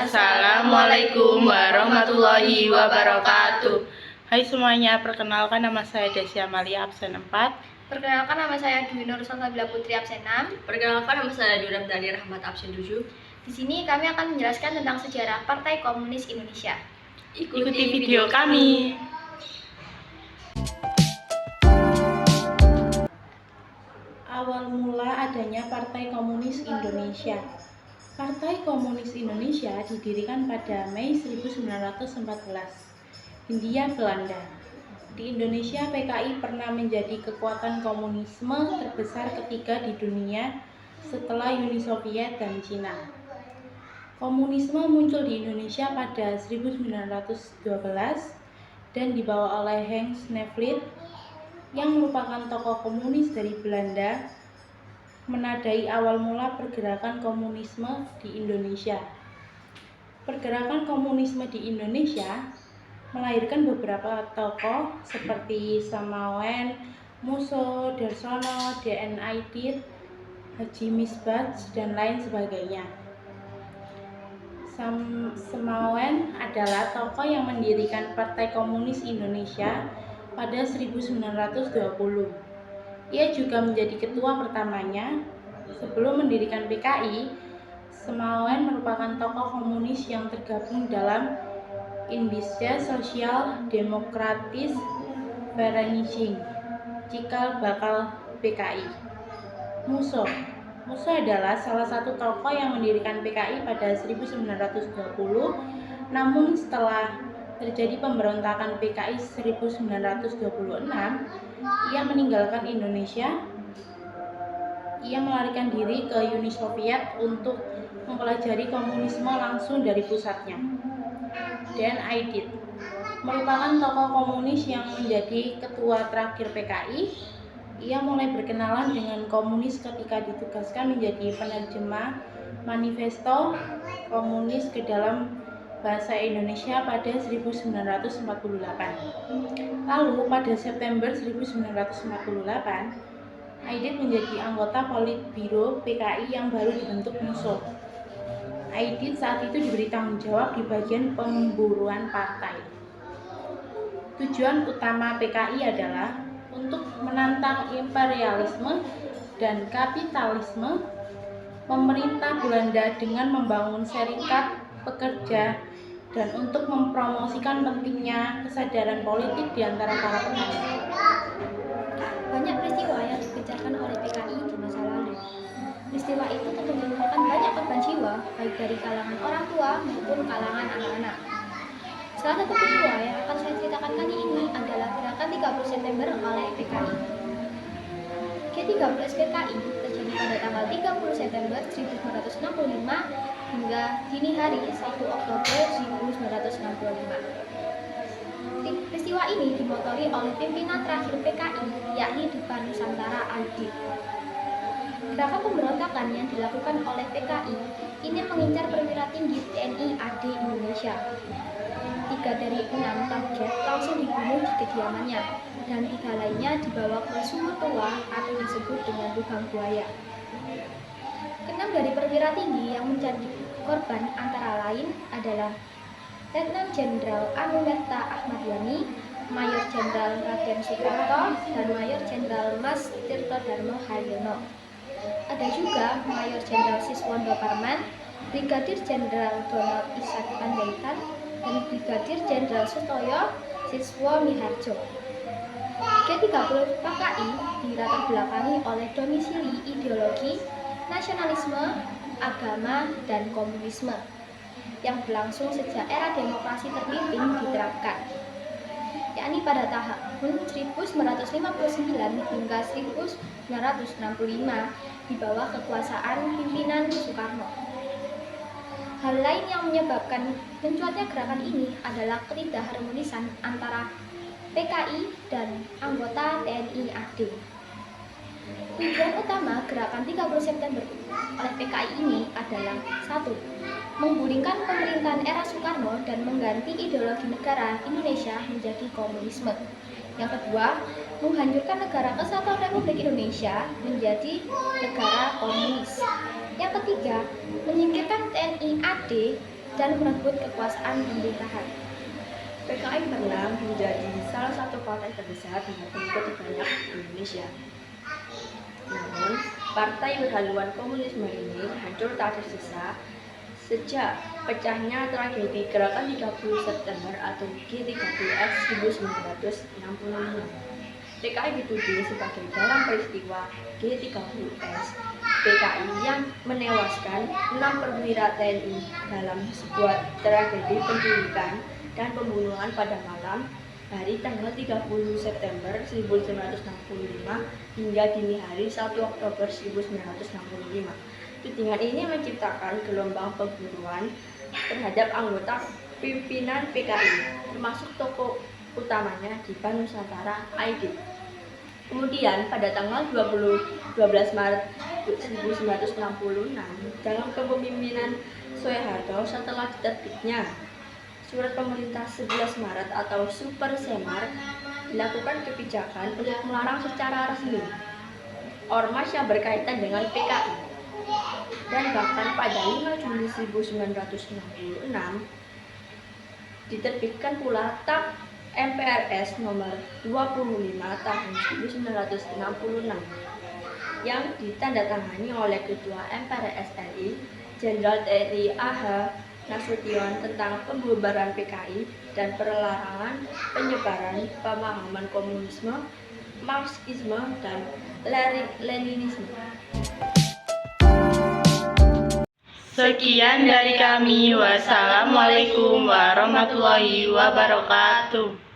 Assalamualaikum warahmatullahi wabarakatuh. Hai semuanya, perkenalkan nama saya Desya Amalia, absen 4. Perkenalkan nama saya Dwi Nur Salsabila Putri, absen 6. Perkenalkan nama saya Duram Dali Rahmat, absen 7. Di sini kami akan menjelaskan tentang sejarah Partai Komunis Indonesia. Ikuti video kami. Awal mula adanya Partai Komunis Indonesia. Partai Komunis Indonesia didirikan pada Mei 1914, Hindia Belanda. Di Indonesia, PKI pernah menjadi kekuatan komunisme terbesar ketiga di dunia setelah Uni Soviet dan Cina. Komunisme muncul di Indonesia pada 1912 dan dibawa oleh Hans Nevlin yang merupakan tokoh komunis dari Belanda, menandai awal mula pergerakan komunisme di Indonesia. Pergerakan komunisme di Indonesia melahirkan beberapa tokoh seperti Samawen, Musso, Darsono, D.N. Aidit, Haji Misbach, dan lain sebagainya. Samawen adalah tokoh yang mendirikan Partai Komunis Indonesia pada 1920. Ia juga menjadi ketua pertamanya. Sebelum mendirikan PKI, Samawen merupakan tokoh komunis yang tergabung dalam Indische Sosial Demokratische Vereniging, cikal bakal PKI. Musso adalah salah satu tokoh yang mendirikan PKI pada 1920, namun setelah terjadi pemberontakan PKI 1926, ia meninggalkan Indonesia. Ia melarikan diri ke Uni Soviet untuk mempelajari komunisme langsung dari pusatnya. D.N. Aidit merupakan tokoh komunis yang menjadi ketua terakhir PKI. Ia mulai berkenalan dengan komunis ketika ditugaskan menjadi penerjemah manifesto komunis ke dalam bahasa Indonesia pada 1948. Lalu pada September 1948, Aidit menjadi anggota Politbiro PKI yang baru dibentuk Musso. Aidit saat itu diberi tanggung jawab di bagian pemburuan partai. Tujuan utama PKI adalah untuk menantang imperialisme dan kapitalisme pemerintah Belanda dengan membangun serikat pekerja dan untuk mempromosikan pentingnya kesadaran politik di antara para petani. Banyak peristiwa yang dikerjakan oleh PKI di masa lalu. Peristiwa itu tentu menimbulkan banyak korban jiwa, baik dari kalangan orang tua maupun kalangan anak-anak. Salah satu peristiwa yang akan saya ceritakan kali ini adalah gerakan 30 September oleh PKI. G13 PKI terjadi pada tanggal 30 September 1965 hingga dini hari 1 Oktober 1965. Peristiwa ini dimotori oleh pimpinan terakhir PKI, yakni Depan Nusantara Aidit. Gerakan pemberontakan yang dilakukan oleh PKI ini mengincar perwira tinggi TNI AD Indonesia. 3 dari 6 target langsung dibunuh di kediamannya, dan 3 lainnya dibawa ke sumur tua atau disebut dengan lubang buaya. 6 dari perwira tinggi yang menjadi korban antara lain adalah Letnan Jenderal Anumerta Ahmad Yani, Mayor Jenderal Raden Suprapto, dan Mayor Jenderal Mas Tirtodarmo Haryono. Ada juga Mayor Jenderal Siswondo Parman, Brigadir Jenderal Donald Ishak Pandaitan, dan Brigadir Jenderal Sutoyo Siswo Miharjo. G30 PKI dilatar belakangi oleh domisili ideologi, nasionalisme, agama, dan komunisme yang berlangsung sejak era demokrasi terpimpin diterapkan, yakni pada tahun 1959 hingga 1965 di bawah kekuasaan pimpinan Soekarno. Hal lain yang menyebabkan mencuatnya gerakan ini adalah ketidakharmonisan antara PKI dan anggota TNI AD. Tujuan utama gerakan 30 September oleh PKI ini adalah 1. Menggulingkan pemerintahan era Soekarno dan mengganti ideologi negara Indonesia menjadi komunisme. Yang kedua, menghancurkan negara Kesatuan Republik Indonesia menjadi negara komunis. Yang ketiga, menyingkirkan TNI AD dan merebut kekuasaan pemerintahan. PKI pernah menjadi salah satu partai terbesar dengan pengikut terbanyak di Indonesia. Namun, partai berhaluan komunisme ini hancur tak tersisa sejak pecahnya tragedi Gerakan 30 September atau G30S 1965. PKI dituduh sebagai dalam peristiwa G30S PKI yang menewaskan 6 perwira TNI dalam sebuah tragedi penculikan dan pembunuhan pada malam hari tanggal 30 September 1965 hingga dini hari 1 Oktober 1965. Tudingan ini menciptakan gelombang pembunuhan terhadap anggota pimpinan PKI, termasuk tokoh utamanya Dipan Nusantara Aidit. Kemudian pada tanggal 12 Maret 1966 dalam kepemimpinan Soeharto setelah diterbitnya Surat Pemerintah 11 Maret atau Super Semar dilakukan kebijakan untuk melarang secara resmi ormas yang berkaitan dengan PKI. Dan bahkan pada 5 Juli 1966 diterbitkan pula TAP MPRS nomor 25 tahun 1966 yang ditandatangani oleh Ketua MPRS RI Jenderal TNI AH Nasution tentang pembubaran PKI dan perlarangan penyebaran pemahaman komunisme, Marxisme, dan Leninisme. Sekian dari kami. Wassalamualaikum warahmatullahi wabarakatuh.